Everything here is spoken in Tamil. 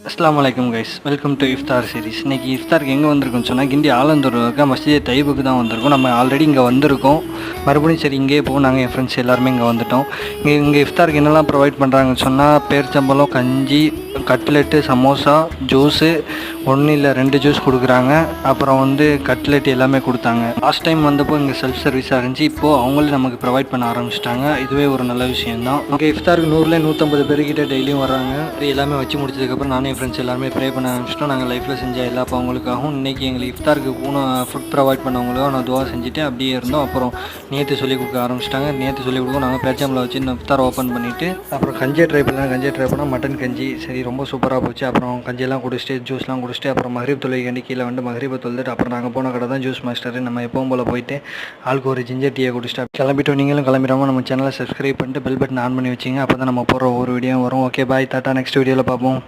அஸ்ஸலாமு அலைக்கும் guys, welcome to iftar series. இன்றைக்கி இஃப்தாருக்கு எங்கே வந்திருக்கோம்னு சொன்னால் கிண்டி ஆலந்தூர் இருக்க மஸ்ஜித் தையீபுக்கு தான் வந்திருக்கோம். நம்ம ஆல்ரெடி இங்கே வந்திருக்கோம். மறுபடியும் சரி இங்கேயே போகும். நாங்கள் என் ஃப்ரெண்ட்ஸ் எல்லாருமே இங்கே வந்துவிட்டோம். இங்கே இஃப்தாருக்கு என்னெல்லாம் ப்ரொவைட் பண்ணுறாங்கன்னு சொன்னால் பேரிச்சம்பழம், கஞ்சி, கட்லெட்டு, சமோசா, ஜூஸு, ஒன்று இல்லை 2 ஜூஸ் கொடுக்குறாங்க. அப்புறம் கட்லெட் எல்லாமே கொடுத்தாங்க. லாஸ்ட் டைம் வந்தப்போ இங்கே செல்ஃப் சர்வீஸாக இருந்துச்சு. இப்போது அவங்களே நமக்கு ப்ரொவைட் பண்ண ஆரம்பிச்சிட்டாங்க. இதுவே ஒரு நல்ல விஷயந்தான். இங்கே இஃப்தாருக்கு 100-150 பேர்கிட்ட டெய்லியும் வர்றாங்க. எல்லாமே வச்சு முடிச்சதுக்கப்புறம் நானே என் ஃப்ரெண்ட்ஸ் எல்லாருமே ப்ரே பண்ண ஆரம்பிச்சிட்டோம். நாங்கள் லைஃப்பில் செஞ்ச எல்லா அவங்களுக்காகவும் இன்றைக்கி எங்களுக்கு இஃப்தாருக்கு ஃபுட் ப்ரொவைட் பண்ணவங்களுக்காக நான் துவா செஞ்சுட்டு அப்படியே இருந்தோம். அப்புறம் நேற்று சொல்லிக் கொடுக்க ஆரம்பிச்சிட்டாங்க. நேற்று சொல்லிக் கொடுக்கும் நாங்கள் பேரிச்சம்பழம் வச்சு இஃப்தார் ஓப்பன் பண்ணிவிட்டு அப்புறம் கஞ்சியை ட்ரை பண்ணால் மட்டன் கஞ்சி சரி ரொம்ப சூப்பராக போச்சு. அப்புறம் கஞ்சியெல்லாம் குடிச்சிட்டு ஜூஸ்லாம் குடிச்சிட்டு அப்புறம் மஹ்ரிப் தொழுகைக்காண்டி கீழே மஹ்ரிபை தொழுதுட்டு அப்புறம் நாங்கள் போன கடை தான் ஜூஸ் மாஸ்டர். நம்ம எப்பவும் போல் போயிட்டு ஆளுக்கு ஒரு ஜிஞ்சர் டீயை குடிச்சிட்டு கிளம்பிட்டோம். நீங்களும் கிளம்பிடாமல் நம்ம சேனலை சப்ஸ்கிரைப் பண்ணிட்டு பெல் பட்டன் ஆன் பண்ணி வச்சிங்க. அப்போ தான் நம்ம போகிற ஒவ்வொரு வீடியோ வரும். Okay bye, tata. நெக்ஸ்ட் வீடியோவில் பார்ப்போம்.